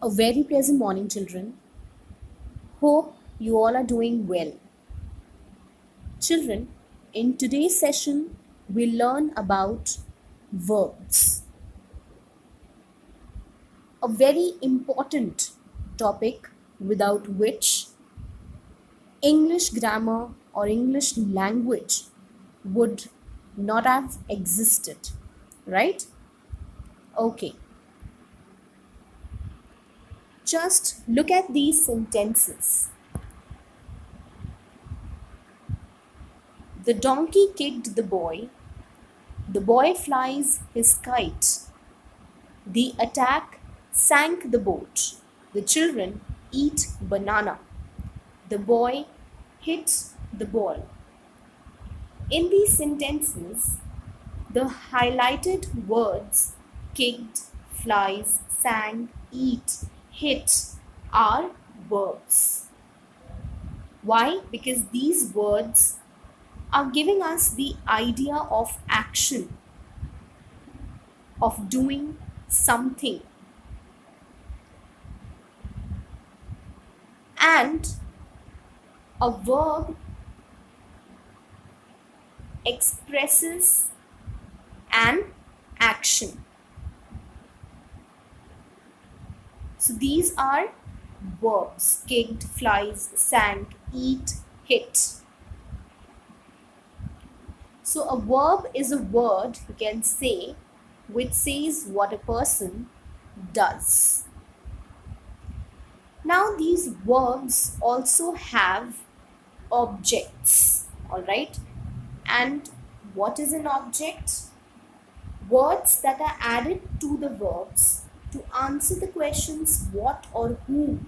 A very pleasant morning, children. Hope you all are doing well. Children, in today's session, we'll learn about verbs, a very important topic without which English grammar or English language would not have existed, right? Okay, just look at these sentences. The donkey kicked the boy flies his kite. The attack sank the boat. The children eat banana. The boy hit the ball. In these sentences, the highlighted words kicked, flies, sang, eat, hit are verbs. Why? Because these words are giving us the idea of action, of doing something. And a verb expresses an action. So these are verbs: kicked, flies, sank, eat, hit. So a verb is a word you can say which says what a person does. Now these verbs also have objects, all right? And what is an object? Words that are added to the verbs to answer the questions what or who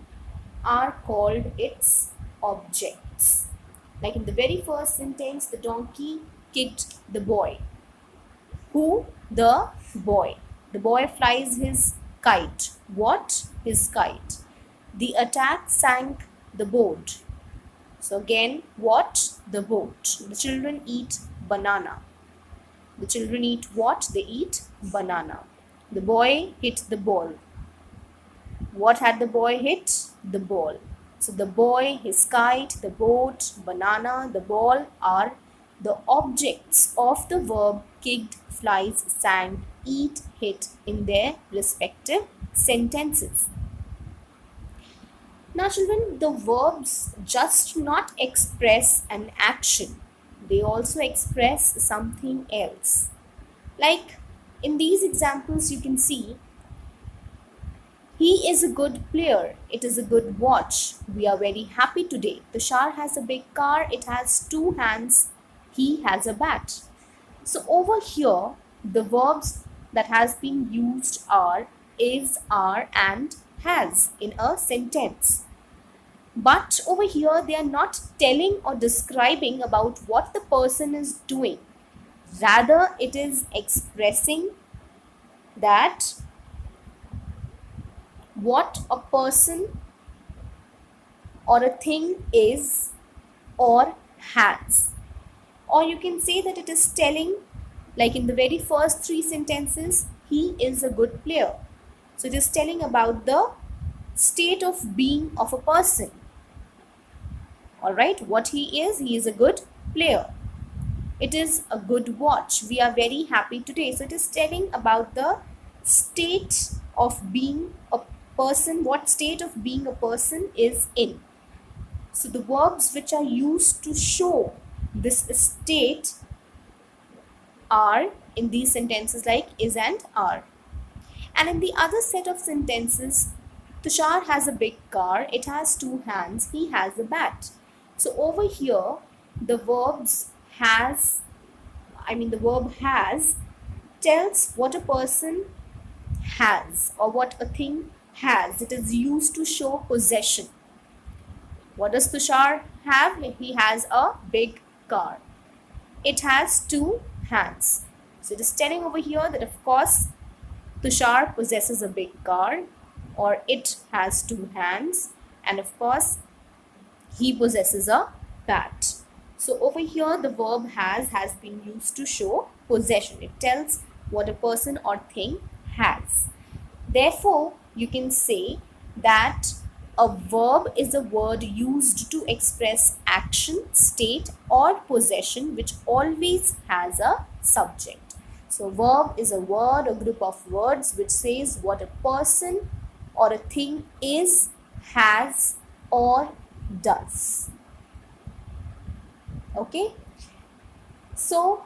are called its objects. Like in the very first sentence, the donkey kicked the boy. Who? The boy. The boy flies his kite. What? His kite. The attack sank the boat. So again, what? The boat. The children eat banana. The children eat what? They eat banana. The boy hit the ball. What had the boy hit? The ball. So the boy, his kite, the boat, banana, the ball are the objects of the verb kicked, flies, sang, eat, hit in their respective sentences. Now children, the verbs just not express an action. They also express something else. Like in these examples you can see, he is a good player. It is a good watch. We are very happy today. Tushar has a big car. It has two hands. He has a bat. So over here, the verbs that has been used are is, are, and has in a sentence. But over here, they are not telling or describing about what the person is doing. Rather, it is expressing that what a person or a thing is or has. Or you can say that it is telling, like in the very first three sentences, he is a good player. So it is telling about the state of being of a person. Alright, what he is a good player. It is a good watch. We are very happy today. So it is telling about the state of being a person, what state of being a person is in. So the verbs which are used to show this state are in these sentences like is and are. And in the other set of sentences, Tushar has a big car, it has two hands, he has a bat. So over here, the verb has tells what a person has or what a thing has. It is used to show possession. What does Tushar have? He has a big car. It has two hands. So it is telling over here that of course Tushar possesses a big car, or it has two hands, and of course he possesses a bat. So over here the verb has been used to show possession. It tells what a person or thing has. Therefore you can say that a verb is a word used to express action, state, or possession which always has a subject. So, verb is a word, a group of words which says what a person or a thing is, has, or does. Okay? So,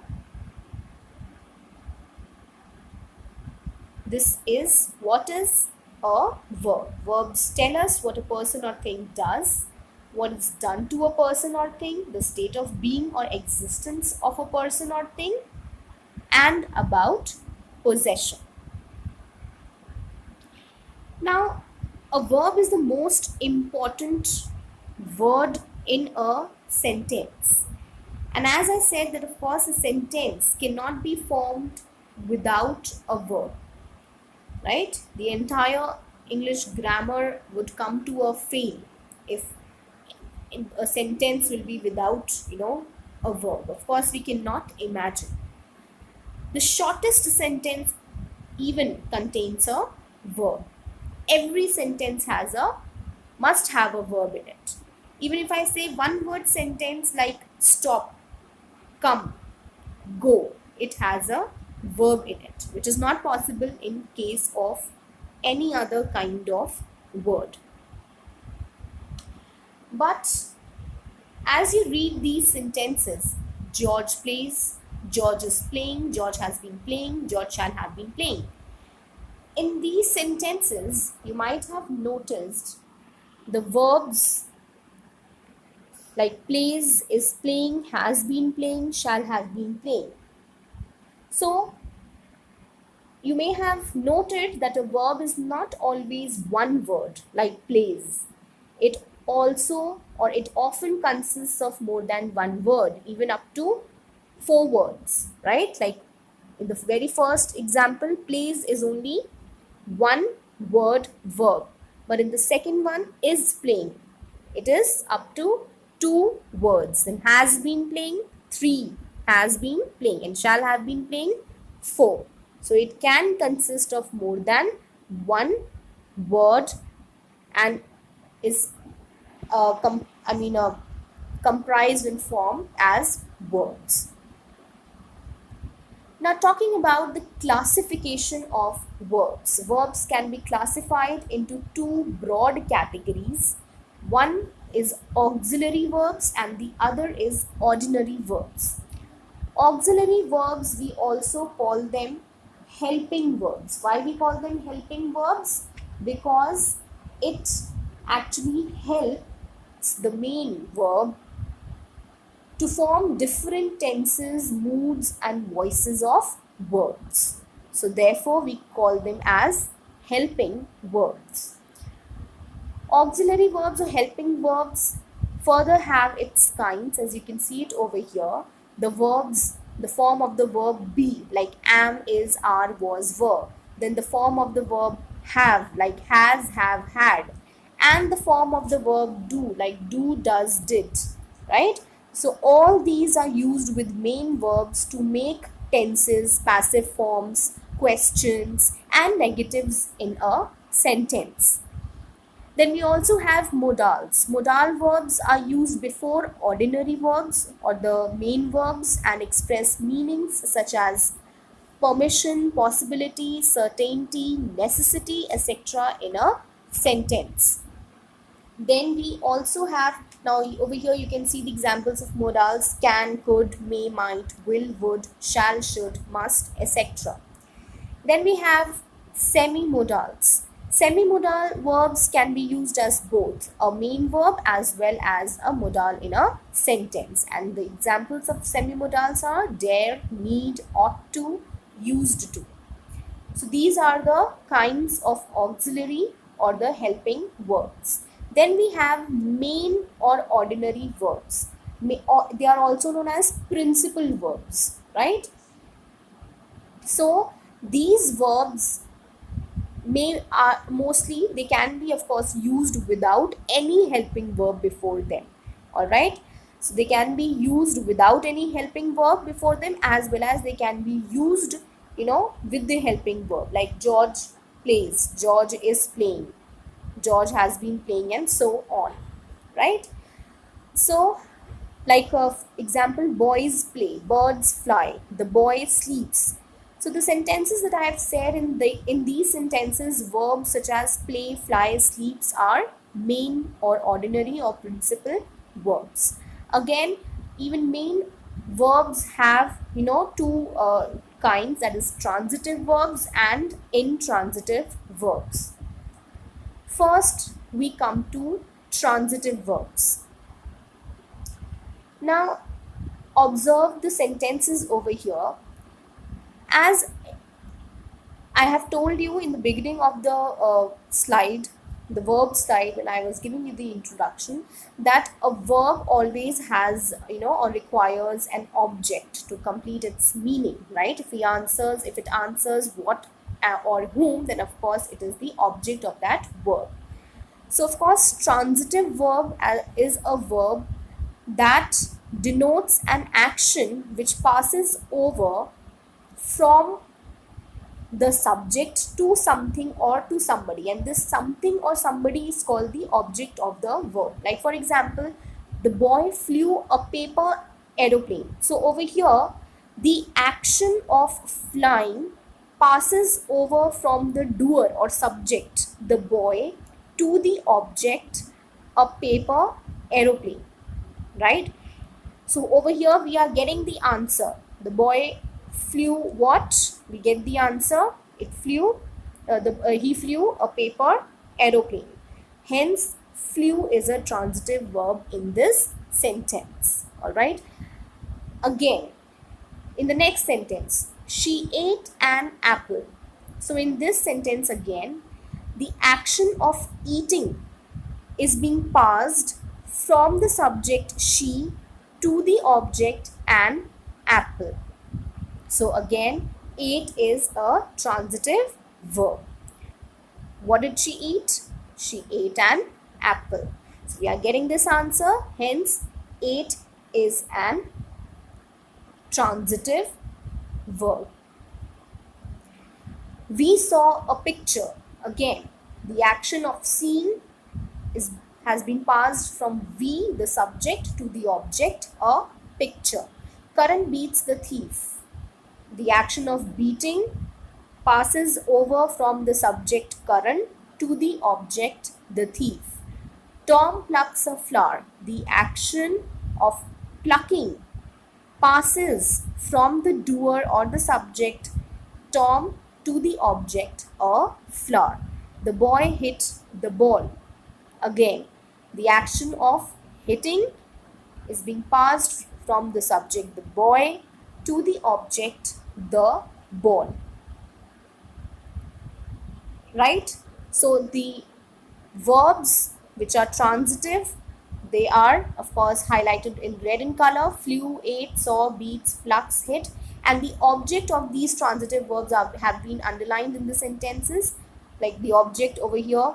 this is what is a verb. Verbs tell us what a person or thing does, what is done to a person or thing, the state of being or existence of a person or thing, and about possession. Now, a verb is the most important word in a sentence. And as I said that of course a sentence cannot be formed without a verb. Right? The entire English grammar would come to a fail if a sentence will be without, a verb. Of course, we cannot imagine. The shortest sentence even contains a verb. Every sentence must have a verb in it. Even if I say one word sentence like stop, come, go, it has a verb in it, which is not possible in case of any other kind of word. But as you read these sentences, George plays, George is playing, George has been playing, George shall have been playing. In these sentences, you might have noticed the verbs like plays, is playing, has been playing, shall have been playing. So, you may have noted that a verb is not always one word like plays. It also or it often consists of more than one word, even up to 4 words, right? Like in the very first example, plays is only one word verb, but in the second one, is playing, it is up to 2 words. And has been playing, 3, has been playing, and shall have been playing, 4. So it can consist of more than one word and is comprised in form as words. Now, talking about the classification of verbs. Verbs can be classified into 2 broad categories. One is auxiliary verbs and the other is ordinary verbs. Auxiliary verbs, we also call them helping verbs. Why we call them helping verbs? Because it actually helps the main verb to form different tenses, moods, and voices of words. So, therefore, we call them as helping verbs. Auxiliary verbs or helping verbs further have its kinds, as you can see it over here. The verbs, the form of the verb be, like am, is, are, was, were. Then the form of the verb have, like has, have, had. And the form of the verb do, like do, does, did. Right? So all these are used with main verbs to make tenses, passive forms, questions, and negatives in a sentence. Then we also have modals. Modal verbs are used before ordinary verbs or the main verbs and express meanings such as permission, possibility, certainty, necessity, etc. in a sentence. Then we also have, now over here you can see the examples of modals: can, could, may, might, will, would, shall, should, must, etc. Then we have semi-modals. Semi-modal verbs can be used as both a main verb as well as a modal in a sentence. And the examples of semi-modals are dare, need, ought to, used to. So these are the kinds of auxiliary or the helping verbs. Then we have main or ordinary verbs. They are also known as principal verbs, right? So these verbs mostly they can be of course used without any helping verb before them. All right. So they can be used without any helping verb before them, as well as they can be used, with the helping verb. Like George plays, George is playing, George has been playing, and so on, right? So, like example, boys play, birds fly, the boy sleeps. So the sentences that I have said in these sentences, verbs such as play, fly, sleeps are main or ordinary or principal verbs. Again, even main verbs have two kinds, that is transitive verbs and intransitive verbs. First, we come to transitive verbs. Now, observe the sentences over here. As I have told you in the beginning of the slide, the verb slide, when I was giving you the introduction, that a verb always has, or requires an object to complete its meaning, right? If it answers what or whom, then of course it is the object of that verb. So of course, transitive verb is a verb that denotes an action which passes over from the subject to something or to somebody, and this something or somebody is called the object of the verb. Like for example, the boy flew a paper aeroplane. So over here, the action of flying passes over from the doer or subject, the boy, to the object, a paper aeroplane, right? So over here we are getting the answer. The boy flew what? We get the answer. It flew. He flew a paper aeroplane. Hence, flew is a transitive verb in this sentence. All right. Again, in the next sentence, she ate an apple. So in this sentence again, the action of eating is being passed from the subject she to the object an apple. So again, ate is a transitive verb. What did she eat? She ate an apple. So we are getting this answer. Hence, ate is an transitive verb. We saw a picture. Again, the action of seeing has been passed from we, the subject, to the object, a picture. Karan beats the thief. The action of beating passes over from the subject Karan to the object, the thief. Tom plucks a flower. The action of plucking passes from the doer or the subject Tom to the object, a flower. The boy hit the ball. Again, the action of hitting is being passed from the subject, the boy, to the object, the ball. Right? So the verbs which are transitive, they are of course highlighted in red in color: flew, ate, saw, beats, plucks, hit, and the object of these transitive verbs have been underlined in the sentences. Like the object over here,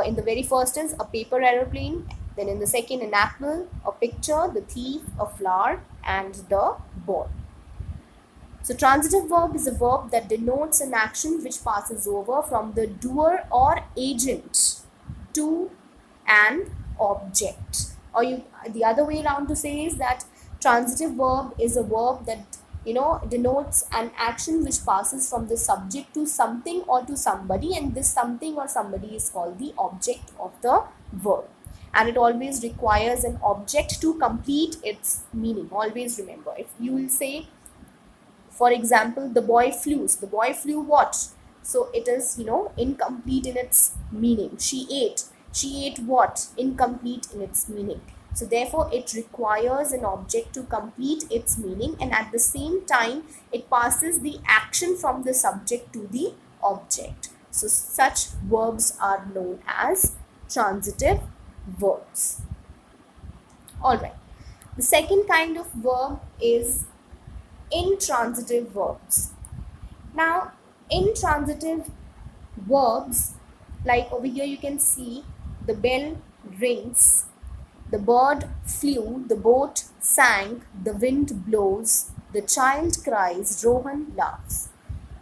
in the very first is a paper aeroplane, then in the second an apple, a picture, the thief, a flower, and the ball. So transitive verb is a verb that denotes an action which passes over from the doer or agent to an object. Or the other way around to say is that transitive verb is a verb that denotes an action which passes from the subject to something or to somebody, and this something or somebody is called the object of the verb, and it always requires an object to complete its meaning. Always remember, if you will say, for example, the boy flew. So the boy flew what? So it is incomplete in its meaning. She ate. She ate what? Incomplete in its meaning. So therefore, it requires an object to complete its meaning, and at the same time, it passes the action from the subject to the object. So such verbs are known as transitive verbs. Alright. The second kind of verb is intransitive verbs. Now, intransitive verbs, like over here you can see, the bell rings, the bird flew, the boat sank, the wind blows, the child cries, Rohan laughs.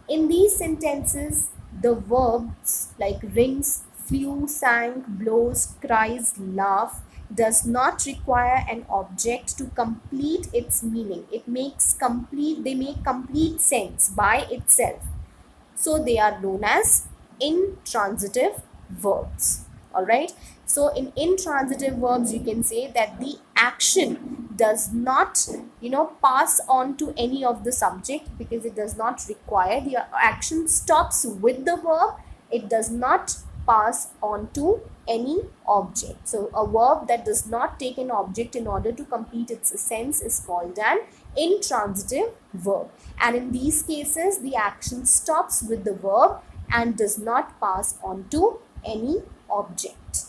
In these sentences, the verbs like rings, flew, sang, blows, cries, laugh does not require an object to complete its meaning. They make complete sense by itself. So they are known as intransitive verbs. All right. So in intransitive verbs, you can say that the action does not, pass on to any of the subject, because it does not require, the action stops with the verb. It does not pass on to any object. So a verb that does not take an object in order to complete its sense is called an intransitive verb. And in these cases, the action stops with the verb and does not pass on to any object.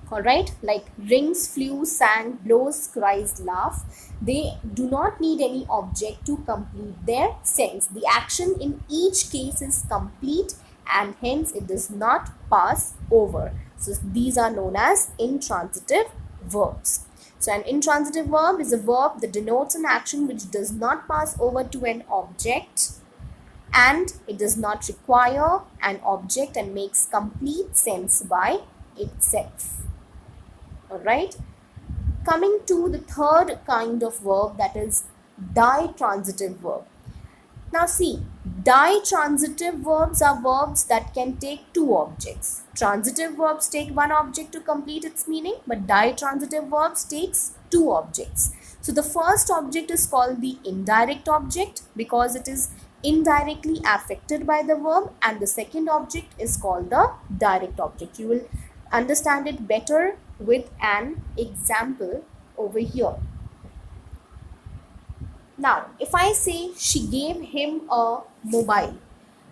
Alright, like rings, flew, sang, blows, cries, laugh. They do not need any object to complete their sense. The action in each case is complete and hence it does not pass over. So these are known as intransitive verbs. So an intransitive verb is a verb that denotes an action which does not pass over to an object, and it does not require an object and makes complete sense by itself. Alright, coming to the third kind of verb, that is ditransitive verb. Now see, ditransitive verbs are verbs that can take two objects. Transitive verbs take one object to complete its meaning, but ditransitive verbs takes two objects. So the first object is called the indirect object because it is indirectly affected by the verb, and the second object is called the direct object. You will understand it better with an example over here. Now, if I say she gave him a mobile,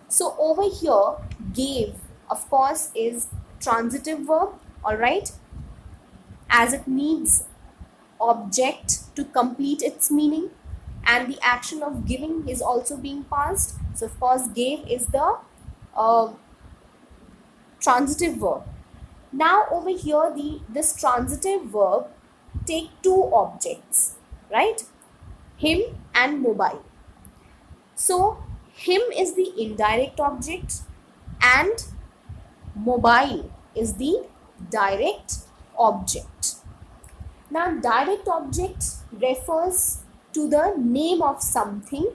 so over here, gave, of course, is transitive verb, alright, as it needs object to complete its meaning, and the action of giving is also being passed. So, of course, gave is the transitive verb. Now, over here, this transitive verb take two objects, right? Him and mobile. So him is the indirect object and mobile is the direct object. Now direct object refers to the name of something,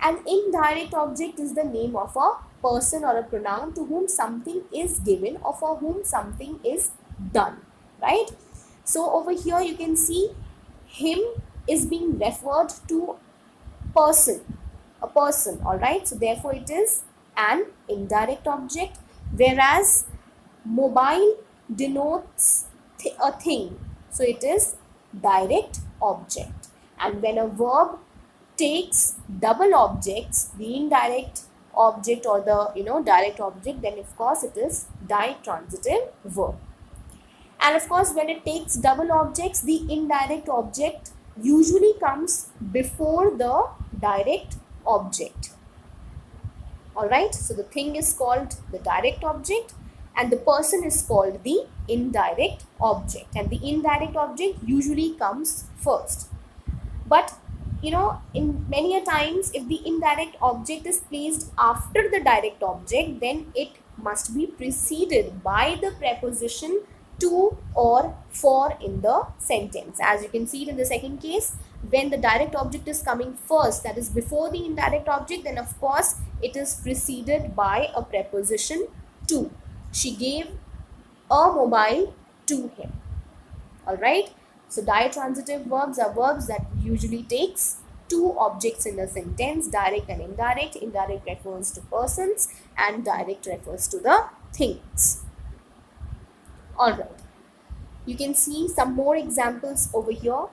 and indirect object is the name of a person or a pronoun to whom something is given or for whom something is done, right? So over here you can see him is being referred to a person, all right? So therefore it is an indirect object, whereas mobile denotes a thing, so it is direct object. And when a verb takes double objects, the indirect object or the direct object, then of course it is ditransitive verb. And of course when it takes double objects, the indirect object usually comes before the direct object. Alright, so the thing is called the direct object and the person is called the indirect object, and the indirect object usually comes first. But in many a times, if the indirect object is placed after the direct object, then it must be preceded by the preposition to or for in the sentence. As you can see it in the second case, when the direct object is coming first, that is before the indirect object, then of course it is preceded by a preposition to. She gave a mobile to him. Alright, so ditransitive verbs are verbs that usually takes two objects in a sentence, direct and indirect. Indirect refers to persons and direct refers to the things. Alright, you can see some more examples over here.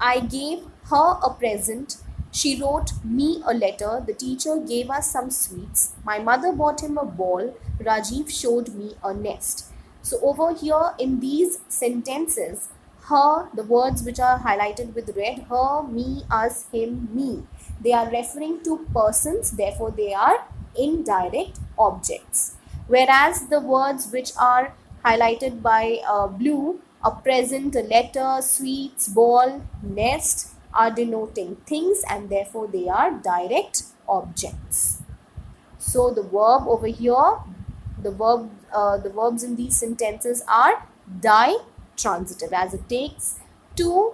I gave her a present. She wrote me a letter. The teacher gave us some sweets. My mother bought him a ball. Rajiv showed me a nest. So over here in these sentences, her, the words which are highlighted with red, her, me, us, him, me, they are referring to persons, therefore they are indirect objects. Whereas the words which are highlighted by blue, a present, a letter, sweets, ball, nest, are denoting things and therefore they are direct objects. So the verb over here, the verbs in these sentences are ditransitive, as it takes two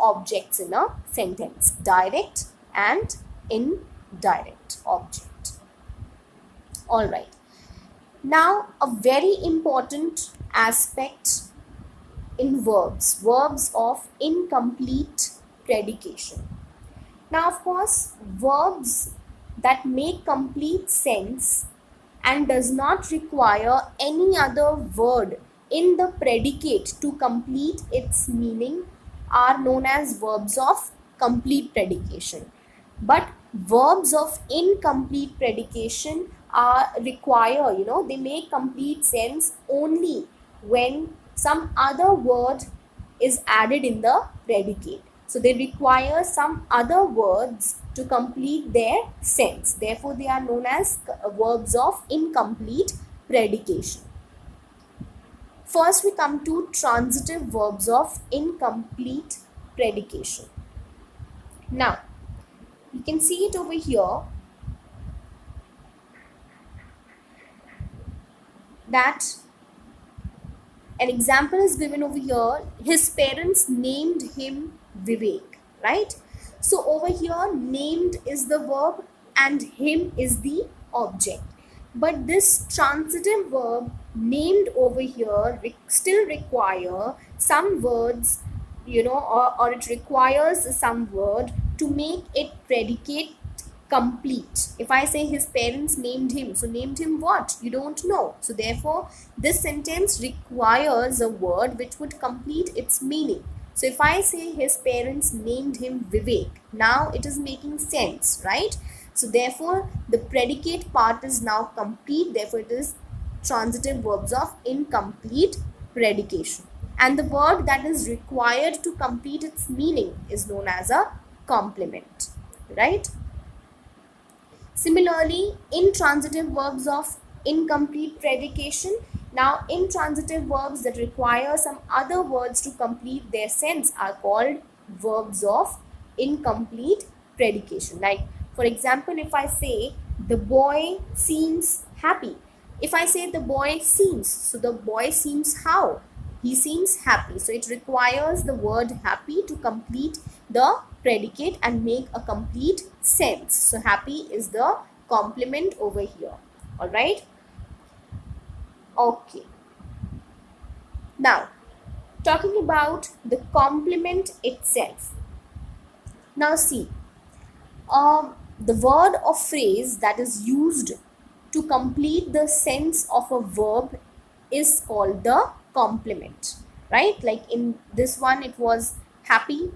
objects in a sentence, direct and indirect object. All right. Now, a very important aspect in verbs of incomplete predication. Now, of course, verbs that make complete sense and does not require any other word in the predicate to complete its meaning are known as verbs of complete predication. But verbs of incomplete predication are require, they make complete sense only when some other word is added in the predicate. So they require some other words to complete their sense. Therefore, they are known as verbs of incomplete predication. First, we come to transitive verbs of incomplete predication. Now, you can see it over here that an example is given over here. His parents named him Vivek, right? So over here, named is the verb and him is the object. But this transitive verb named over here still require some words, or it requires some word to make it predicate complete. If I say his parents named him, so named him what? You don't know. So therefore, this sentence requires a word which would complete its meaning. So if I say his parents named him Vivek, now it is making sense, right? So therefore, the predicate part is now complete. Therefore, it is transitive verbs of incomplete predication. And the word that is required to complete its meaning is known as a complement, right? Similarly, intransitive verbs of incomplete predication. Now, intransitive verbs that require some other words to complete their sense are called verbs of incomplete predication. Like, for example, if I say, the boy seems happy. If I say the boy seems, so the boy seems how? He seems happy. So it requires the word happy to complete the predicate and make a complete sense. So happy is the complement over here. All right. Okay. Now, talking about the complement itself. Now see, the word or phrase that is used to complete the sense of a verb is called the complement, right? Like in this one it was happy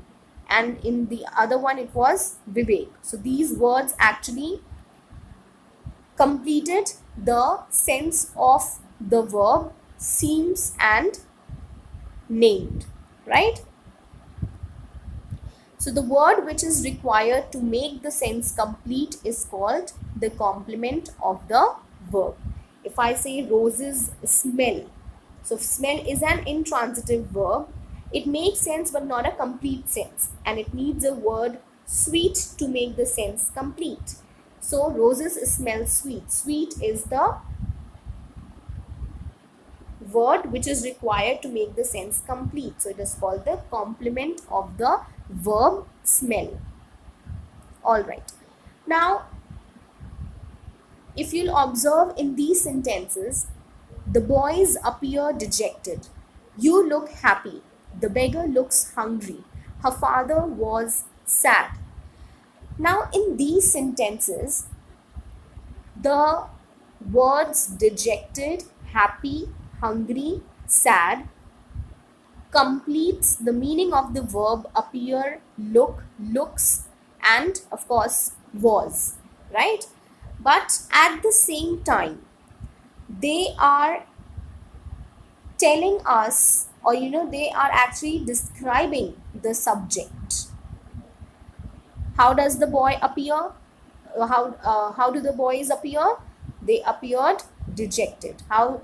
and in the other one it was Vivek. So these words actually completed the sense of the verb seems and named, right? So the word which is required to make the sense complete is called the complement of the verb. If I say roses smell, so smell is an intransitive verb. It makes sense but not a complete sense, and it needs a word sweet to make the sense complete. So roses smell sweet. Sweet is the word which is required to make the sense complete. So it is called the complement of the verb smell. All right. Now, if you'll observe in these sentences, the boys appear dejected. You look happy. The beggar looks hungry. Her father was sad. Now, in these sentences, the words dejected, happy, hungry, sad completes the meaning of the verb appear, look, looks, and of course was, right? But at the same time, they are telling us, or they are actually describing the subject. How does the boy appear? How do the boys appear? They appeared dejected. How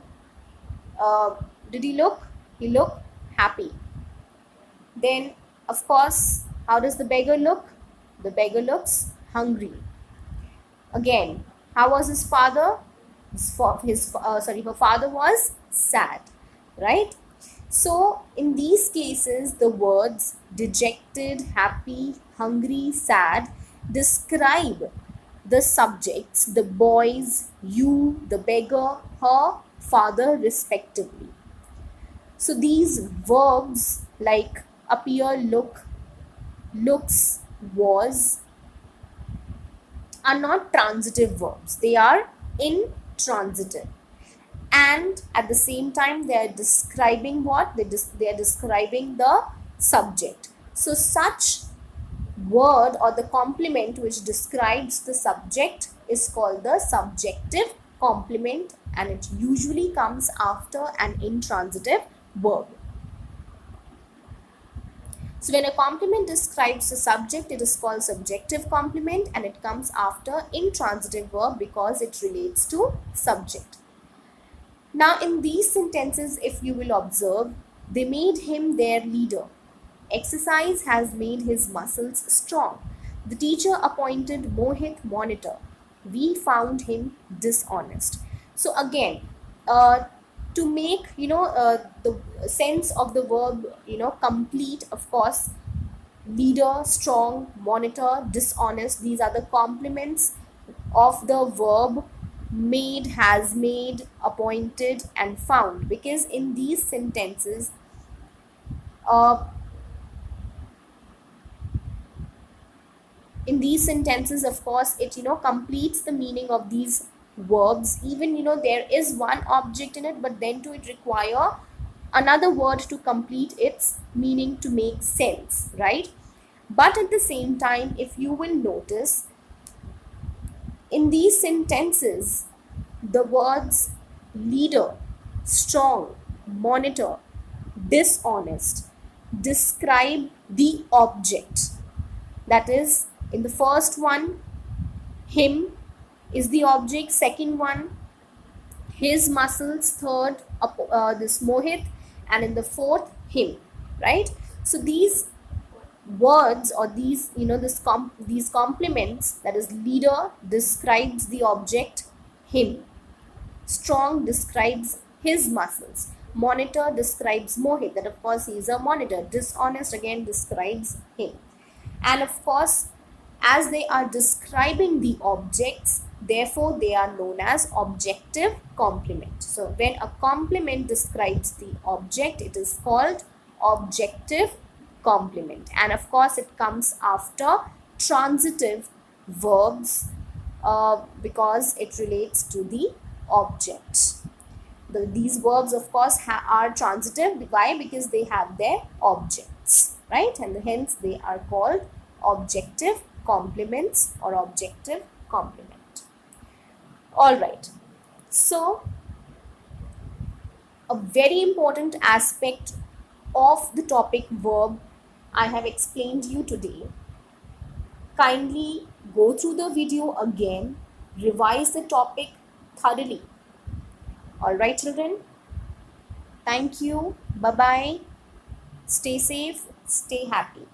did he look? He looked happy. Then, of course, how does the beggar look? The beggar looks hungry. Again, how was his father? her father was sad, right? So in these cases, the words dejected, happy, hungry, sad describe the subjects, the boys, you, the beggar, her, father, respectively. So these verbs like appear, look, looks, was are not transitive verbs. They are intransitive. And at the same time, they are describing what? They are describing the subject. So such word or the complement which describes the subject is called the subjective complement, and it usually comes after an intransitive verb. So when a complement describes the subject, it is called subjective complement, and it comes after intransitive verb because it relates to subject. Now in these sentences, if you will observe, they made him their leader. Exercise has made his muscles strong. The teacher appointed Mohit monitor. We found him dishonest. So again, to make the sense of the verb complete, of course, leader, strong, monitor, dishonest, these are the complements of the verb made, has made, appointed, and found, because in these sentences of course, it completes the meaning of these verbs. Even there is one object in it, but then to it require another word to complete its meaning to make sense, right? But at the same time, if you will notice, in these sentences, the words leader, strong, monitor, dishonest describe the object. That is, in the first one, him is the object. Second one, his muscles. Third, this Mohit. And in the fourth, him, right? So these words, or these these complements, that is, leader describes the object him, strong describes his muscles, monitor describes Mohit, that of course he is a monitor, dishonest again describes him. And of course, as they are describing the objects, therefore they are known as objective complement. So when a complement describes the object, it is called objective complement. And of course, it comes after transitive verbs because it relates to the object. These verbs, of course, are transitive. Why? Because they have their objects, right? And hence they are called objective complements or objective complement. All right. So a very important aspect of the topic verb I have explained you today. Kindly go through the video again, revise the topic thoroughly. All right, children. Thank you. Bye-bye. Stay safe. Stay happy.